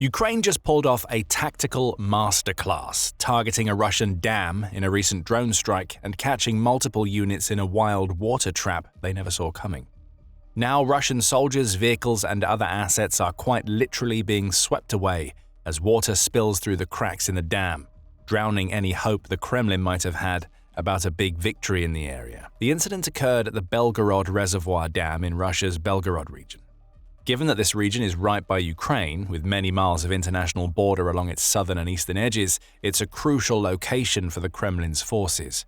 Ukraine just pulled off a tactical masterclass, targeting a Russian dam in a recent drone strike and catching multiple units in a wild water trap they never saw coming. Now Russian soldiers, vehicles, and other assets are quite literally being swept away as water spills through the cracks in the dam, drowning any hope the Kremlin might have had about a big victory in the area. The incident occurred at the Belgorod Reservoir Dam in Russia's Belgorod region. Given that this region is right by Ukraine, with many miles of international border along its southern and eastern edges, it's a crucial location for the Kremlin's forces.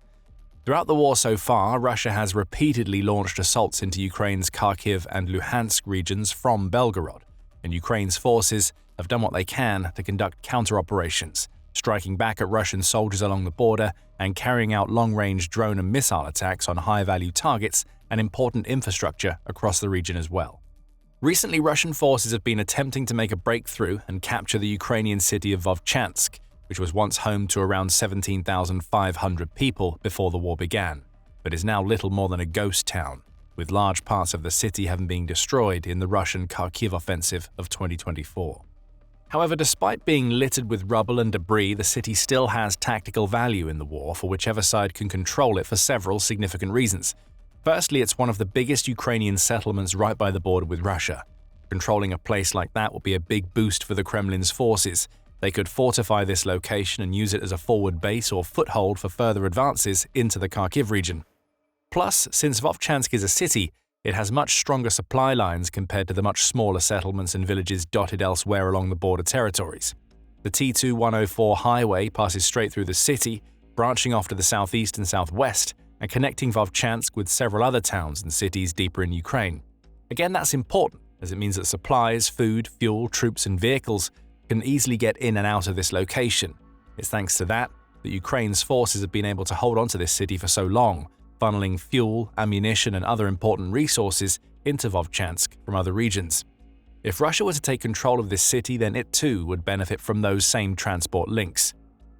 Throughout the war so far, Russia has repeatedly launched assaults into Ukraine's Kharkiv and Luhansk regions from Belgorod, and Ukraine's forces have done what they can to conduct counter-operations, striking back at Russian soldiers along the border and carrying out long-range drone and missile attacks on high-value targets and important infrastructure across the region as well. Recently, Russian forces have been attempting to make a breakthrough and capture the Ukrainian city of Vovchansk, which was once home to around 17,500 people before the war began, but is now little more than a ghost town, with large parts of the city having been destroyed in the Russian Kharkiv offensive of 2024. However, despite being littered with rubble and debris, the city still has tactical value in the war for whichever side can control it for several significant reasons. Firstly, it's one of the biggest Ukrainian settlements right by the border with Russia. Controlling a place like that will be a big boost for the Kremlin's forces. They could fortify this location and use it as a forward base or foothold for further advances into the Kharkiv region. Plus, since Vovchansk is a city, it has much stronger supply lines compared to the much smaller settlements and villages dotted elsewhere along the border territories. The T2104 highway passes straight through the city, branching off to the southeast and southwest, and connecting Vovchansk with several other towns and cities deeper in Ukraine. Again, that's important, as it means that supplies, food, fuel, troops, and vehicles can easily get in and out of this location. It's thanks to that Ukraine's forces have been able to hold on to this city for so long, funneling fuel, ammunition, and other important resources into Vovchansk from other regions. If Russia were to take control of this city, then it too would benefit from those same transport links.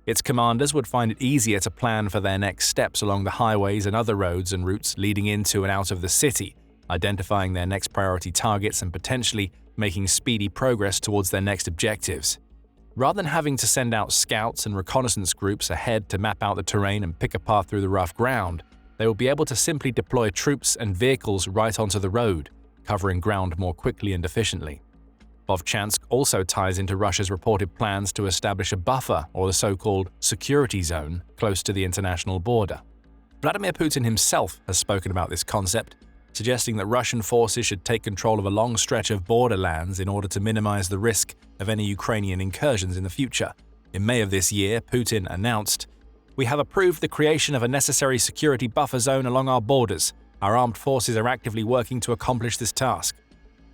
Its commanders would find it easier to plan for their next steps along the highways and other roads and routes leading into and out of the city, identifying their next priority targets and potentially making speedy progress towards their next objectives. Rather than having to send out scouts and reconnaissance groups ahead to map out the terrain and pick a path through the rough ground, they will be able to simply deploy troops and vehicles right onto the road, covering ground more quickly and efficiently. Vovchansk also ties into Russia's reported plans to establish a buffer, or the so-called security zone, close to the international border. Vladimir Putin himself has spoken about this concept, suggesting that Russian forces should take control of a long stretch of borderlands in order to minimize the risk of any Ukrainian incursions in the future. In May of this year, Putin announced, "We have approved the creation of a necessary security buffer zone along our borders. Our armed forces are actively working to accomplish this task."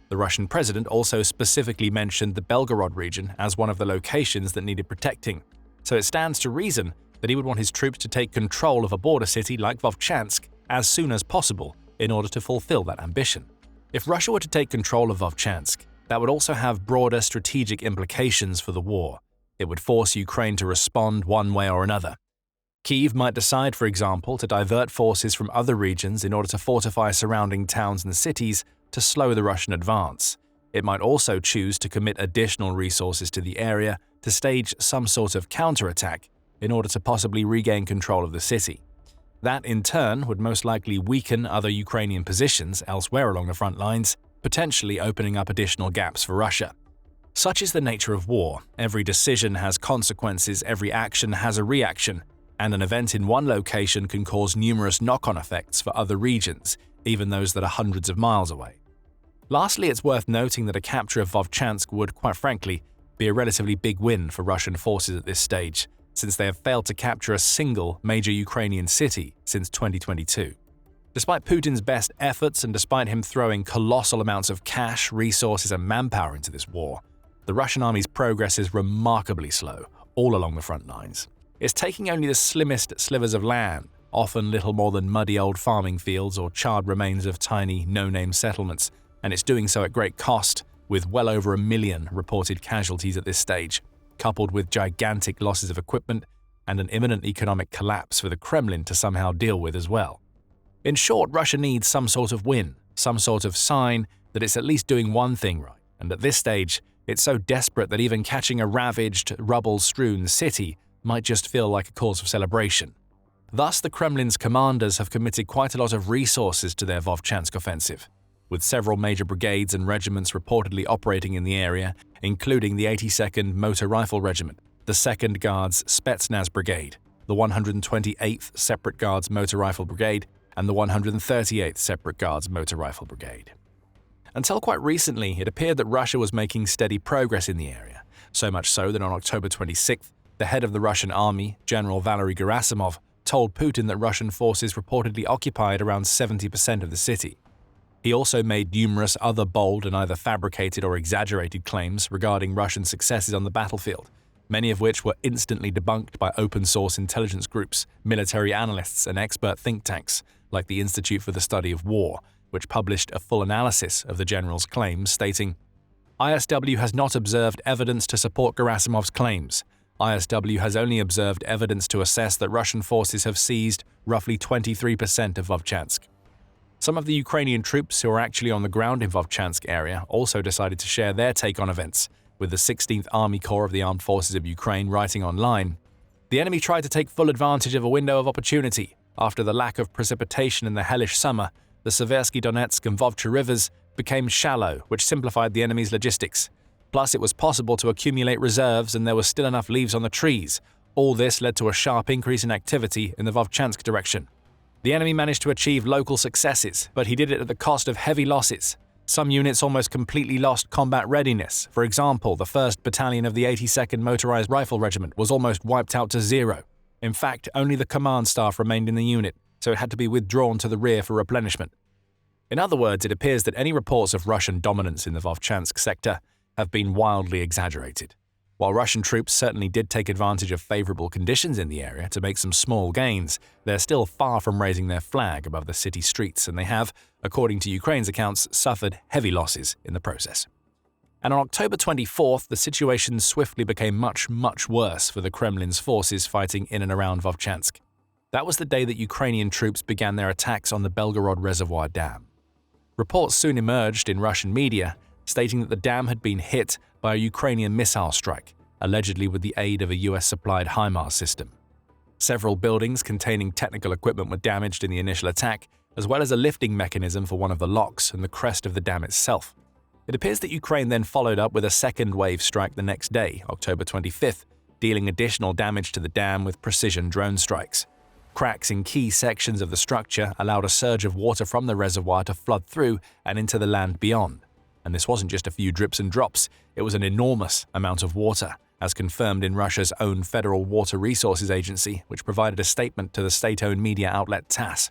The Russian president also specifically mentioned the Belgorod region as one of the locations that needed protecting, so it stands to reason that he would want his troops to take control of a border city like Vovchansk as soon as possible in order to fulfill that ambition. If Russia were to take control of Vovchansk, that would also have broader strategic implications for the war. It would force Ukraine to respond one way or another. Kyiv might decide, for example, to divert forces from other regions in order to fortify surrounding towns and cities to slow the Russian advance. It might also choose to commit additional resources to the area to stage some sort of counterattack in order to possibly regain control of the city. That, in turn, would most likely weaken other Ukrainian positions elsewhere along the front lines, potentially opening up additional gaps for Russia. Such is the nature of war. Every decision has consequences, every action has a reaction, and an event in one location can cause numerous knock-on effects for other regions, even those that are hundreds of miles away. Lastly, it's worth noting that a capture of Vovchansk would, quite frankly, be a relatively big win for Russian forces at this stage, since they have failed to capture a single major Ukrainian city since 2022. Despite Putin's best efforts and despite him throwing colossal amounts of cash, resources, and manpower into this war, the Russian army's progress is remarkably slow, all along the front lines. It's taking only the slimmest slivers of land, often little more than muddy old farming fields or charred remains of tiny, no-name settlements, and it's doing so at great cost, with well over 1 million reported casualties at this stage, coupled with gigantic losses of equipment and an imminent economic collapse for the Kremlin to somehow deal with as well. In short, Russia needs some sort of win, some sort of sign that it's at least doing one thing right, and at this stage, It's so desperate that even catching a ravaged, rubble-strewn city might just feel like a cause for celebration. Thus, the Kremlin's commanders have committed quite a lot of resources to their Vovchansk offensive, with several major brigades and regiments reportedly operating in the area, including the 82nd Motor Rifle Regiment, the 2nd Guards Spetsnaz Brigade, the 128th Separate Guards Motor Rifle Brigade, and the 138th Separate Guards Motor Rifle Brigade. Until quite recently, it appeared that Russia was making steady progress in the area, so much so that on October 26th, the head of the Russian army, General Valery Gerasimov, told Putin that Russian forces reportedly occupied around 70% of the city. He also made numerous other bold and either fabricated or exaggerated claims regarding Russian successes on the battlefield, many of which were instantly debunked by open-source intelligence groups, military analysts, and expert think tanks, like the Institute for the Study of War, which published a full analysis of the general's claims, stating, "ISW has not observed evidence to support Gerasimov's claims. ISW has only observed evidence to assess that Russian forces have seized roughly 23% of Vovchansk." Some of the Ukrainian troops who are actually on the ground in Vovchansk area also decided to share their take on events, with the 16th Army Corps of the Armed Forces of Ukraine writing online, "The enemy tried to take full advantage of a window of opportunity. After the lack of precipitation in the hellish summer, the Seversky Donetsk and Vovcha rivers became shallow, which simplified the enemy's logistics. Plus, it was possible to accumulate reserves and there were still enough leaves on the trees. All this led to a sharp increase in activity in the Vovchansk direction. The enemy managed to achieve local successes, but he did it at the cost of heavy losses. Some units almost completely lost combat readiness. For example, the 1st Battalion of the 82nd Motorized Rifle Regiment was almost wiped out to zero. In fact, only the command staff remained in the unit, so it had to be withdrawn to the rear for replenishment." In other words, it appears that any reports of Russian dominance in the Vovchansk sector have been wildly exaggerated. While Russian troops certainly did take advantage of favorable conditions in the area to make some small gains, they're still far from raising their flag above the city streets, and they have, according to Ukraine's accounts, suffered heavy losses in the process. And on October 24th, the situation swiftly became much, much worse for the Kremlin's forces fighting in and around Vovchansk. That was the day that Ukrainian troops began their attacks on the Belgorod Reservoir Dam. Reports soon emerged in Russian media stating that the dam had been hit by a Ukrainian missile strike, allegedly with the aid of a US-supplied HIMARS system. Several buildings containing technical equipment were damaged in the initial attack, as well as a lifting mechanism for one of the locks and the crest of the dam itself. It appears that Ukraine then followed up with a second wave strike the next day, October 25th, dealing additional damage to the dam with precision drone strikes. Cracks in key sections of the structure allowed a surge of water from the reservoir to flood through and into the land beyond. And this wasn't just a few drips and drops, it was an enormous amount of water, as confirmed in Russia's own Federal Water Resources Agency, which provided a statement to the state-owned media outlet TASS.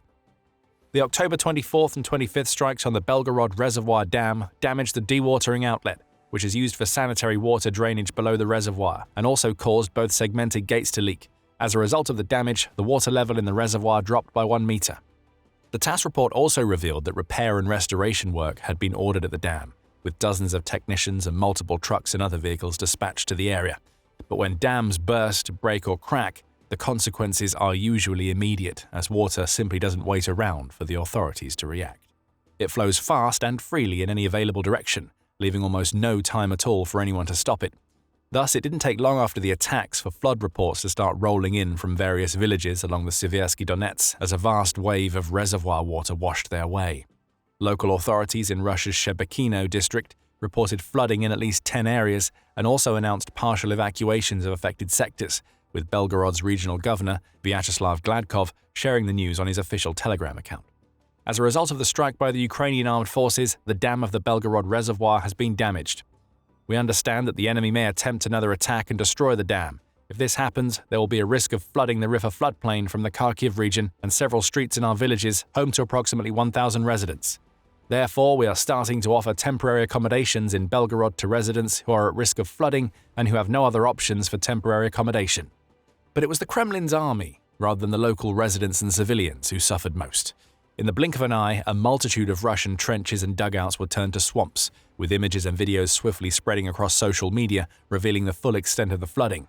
The October 24th and 25th strikes on the Belgorod Reservoir Dam damaged the dewatering outlet, which is used for sanitary water drainage below the reservoir, and also caused both segmented gates to leak. As a result of the damage, the water level in the reservoir dropped by 1 meter. The TASS report also revealed that repair and restoration work had been ordered at the dam, with dozens of technicians and multiple trucks and other vehicles dispatched to the area. But when dams burst, break, or crack, the consequences are usually immediate, as water simply doesn't wait around for the authorities to react. It flows fast and freely in any available direction, leaving almost no time at all for anyone to stop it. Thus, it didn't take long after the attacks for flood reports to start rolling in from various villages along the Seversky Donetsk as a vast wave of reservoir water washed their way. Local authorities in Russia's Shebekino district reported flooding in at least 10 areas and also announced partial evacuations of affected sectors, with Belgorod's regional governor, Vyacheslav Gladkov, sharing the news on his official Telegram account. As a result of the strike by the Ukrainian armed forces, the dam of the Belgorod Reservoir has been damaged. We understand that the enemy may attempt another attack and destroy the dam. If this happens, there will be a risk of flooding the river floodplain from the Kharkiv region and several streets in our villages, home to approximately 1,000 residents. Therefore, we are starting to offer temporary accommodations in Belgorod to residents who are at risk of flooding and who have no other options for temporary accommodation. But it was the Kremlin's army, rather than the local residents and civilians, who suffered most. In the blink of an eye, a multitude of Russian trenches and dugouts were turned to swamps, with images and videos swiftly spreading across social media, revealing the full extent of the flooding.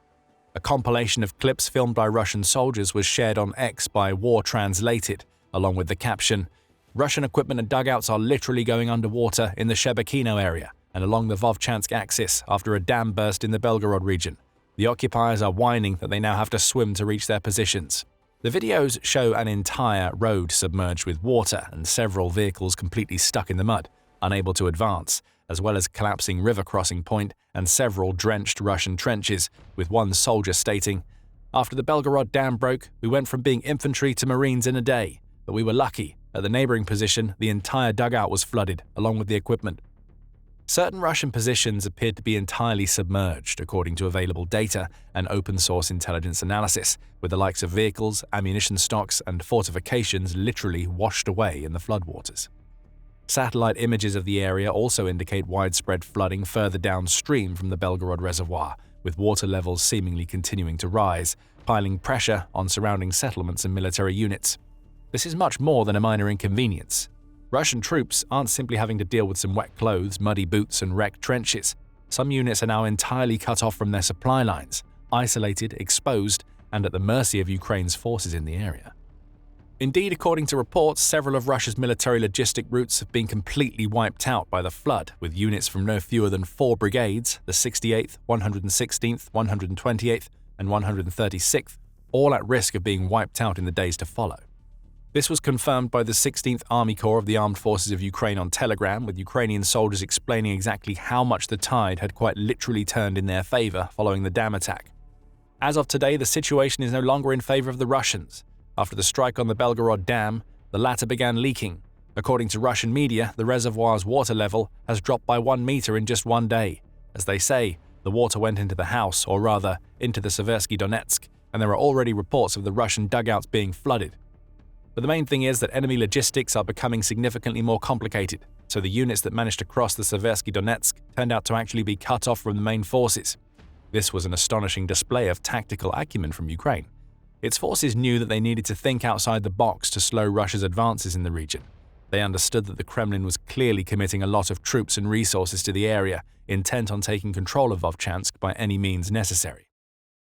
A compilation of clips filmed by Russian soldiers was shared on X by War Translated, along with the caption, "Russian equipment and dugouts are literally going underwater in the Shebekino area. and along the Vovchansk axis after a dam burst in the Belgorod region. The occupiers are whining that they now have to swim to reach their positions. The videos show an entire road submerged with water and several vehicles completely stuck in the mud, unable to advance, as well as collapsing river crossing point and several drenched Russian trenches, with one soldier stating, "After the Belgorod Dam broke, we went from being infantry to Marines in a day, but we were lucky. At the neighboring position, the entire dugout was flooded, along with the equipment." Certain Russian positions appeared to be entirely submerged, according to available data and open-source intelligence analysis, with the likes of vehicles, ammunition stocks, and fortifications literally washed away in the floodwaters. Satellite images of the area also indicate widespread flooding further downstream from the Belgorod Reservoir, with water levels seemingly continuing to rise, piling pressure on surrounding settlements and military units. This is much more than a minor inconvenience. Russian troops aren't simply having to deal with some wet clothes, muddy boots, and wrecked trenches. Some units are now entirely cut off from their supply lines, isolated, exposed, and at the mercy of Ukraine's forces in the area. Indeed, according to reports, several of Russia's military logistic routes have been completely wiped out by the flood, with units from no fewer than 4 brigades, the 68th, 116th, 128th, and 136th, all at risk of being wiped out in the days to follow. This was confirmed by the 16th Army Corps of the Armed Forces of Ukraine on Telegram, with Ukrainian soldiers explaining exactly how much the tide had quite literally turned in their favor following the dam attack. As of today, the situation is no longer in favor of the Russians. After the strike on the Belgorod Dam, the latter began leaking. According to Russian media, the reservoir's water level has dropped by 1 meter in just one day. As they say, the water went into the house, or rather, into the Seversky Donetsk, and there are already reports of the Russian dugouts being flooded. But the main thing is that enemy logistics are becoming significantly more complicated, so the units that managed to cross the Seversky Donetsk turned out to actually be cut off from the main forces. This was an astonishing display of tactical acumen from Ukraine. Its forces knew that they needed to think outside the box to slow Russia's advances in the region. They understood that the Kremlin was clearly committing a lot of troops and resources to the area, intent on taking control of Vovchansk by any means necessary.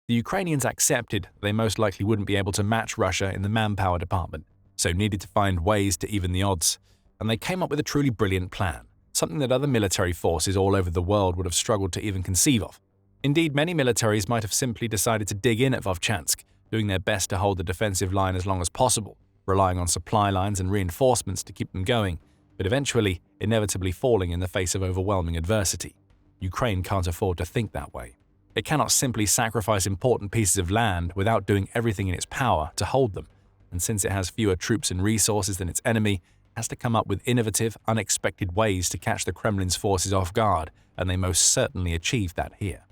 The Ukrainians accepted that they most likely wouldn't be able to match Russia in the manpower department, so needed to find ways to even the odds, and they came up with a truly brilliant plan, something that other military forces all over the world would have struggled to even conceive of. Indeed, many militaries might have simply decided to dig in at Vovchansk, doing their best to hold the defensive line as long as possible, relying on supply lines and reinforcements to keep them going, but eventually, inevitably falling in the face of overwhelming adversity. Ukraine can't afford to think that way. It cannot simply sacrifice important pieces of land without doing everything in its power to hold them, and since it has fewer troops and resources than its enemy, it has to come up with innovative, unexpected ways to catch the Kremlin's forces off guard, and they most certainly achieved that here.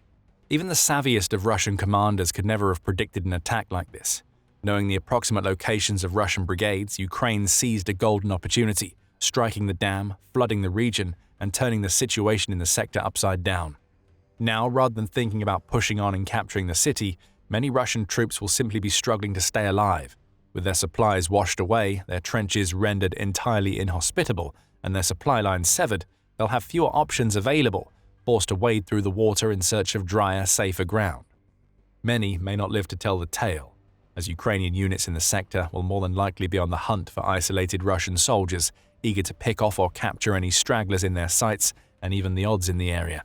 Even the savviest of Russian commanders could never have predicted an attack like this. Knowing the approximate locations of Russian brigades, Ukraine seized a golden opportunity, striking the dam, flooding the region, and turning the situation in the sector upside down. Now, rather than thinking about pushing on and capturing the city, many Russian troops will simply be struggling to stay alive. With their supplies washed away, their trenches rendered entirely inhospitable, and their supply lines severed, they'll have fewer options available, forced to wade through the water in search of drier, safer ground. Many may not live to tell the tale, as Ukrainian units in the sector will more than likely be on the hunt for isolated Russian soldiers, eager to pick off or capture any stragglers in their sights and even the odds in the area.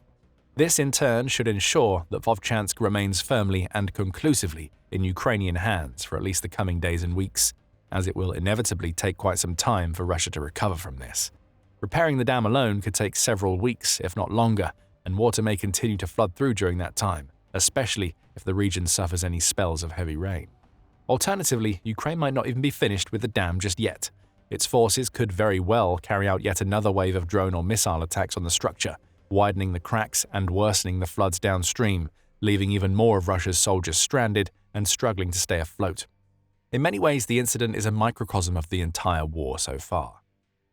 This in turn should ensure that Vovchansk remains firmly and conclusively in Ukrainian hands for at least the coming days and weeks, as it will inevitably take quite some time for Russia to recover from this. Repairing the dam alone could take several weeks, if not longer, and water may continue to flood through during that time, especially if the region suffers any spells of heavy rain. Alternatively, Ukraine might not even be finished with the dam just yet. Its forces could very well carry out yet another wave of drone or missile attacks on the structure, widening the cracks and worsening the floods downstream, leaving even more of Russia's soldiers stranded and struggling to stay afloat. In many ways, the incident is a microcosm of the entire war so far.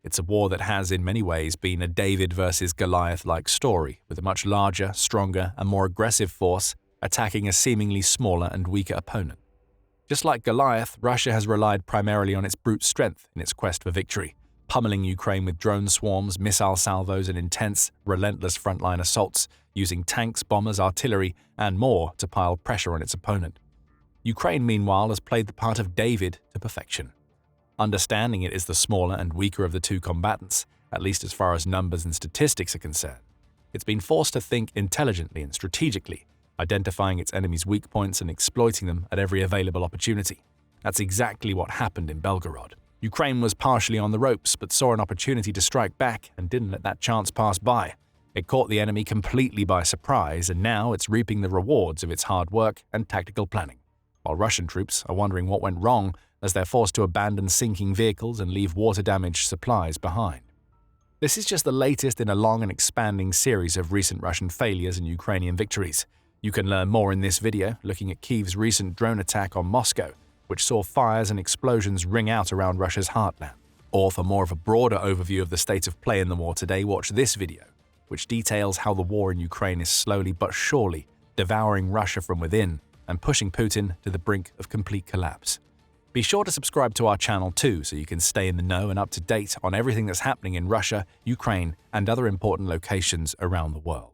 It's a war that has, in many ways, been a David versus Goliath-like story, with a much larger, stronger, and more aggressive force attacking a seemingly smaller and weaker opponent. Just like Goliath, Russia has relied primarily on its brute strength in its quest for victory, pummeling Ukraine with drone swarms, missile salvos, and intense, relentless frontline assaults, using tanks, bombers, artillery, and more to pile pressure on its opponent. Ukraine, meanwhile, has played the part of David to perfection. Understanding it is the smaller and weaker of the two combatants, at least as far as numbers and statistics are concerned. It's been forced to think intelligently and strategically, identifying its enemies' weak points and exploiting them at every available opportunity. That's exactly what happened in Belgorod. Ukraine was partially on the ropes, but saw an opportunity to strike back and didn't let that chance pass by. It caught the enemy completely by surprise, and now it's reaping the rewards of its hard work and tactical planning. While Russian troops are wondering what went wrong as they're forced to abandon sinking vehicles and leave water-damaged supplies behind. This is just the latest in a long and expanding series of recent Russian failures and Ukrainian victories. You can learn more in this video, looking at Kyiv's recent drone attack on Moscow, which saw fires and explosions ring out around Russia's heartland. Or for more of a broader overview of the state of play in the war today, watch this video, which details how the war in Ukraine is slowly but surely devouring Russia from within and pushing Putin to the brink of complete collapse. Be sure to subscribe to our channel too, so you can stay in the know and up to date on everything that's happening in Russia, Ukraine, and other important locations around the world.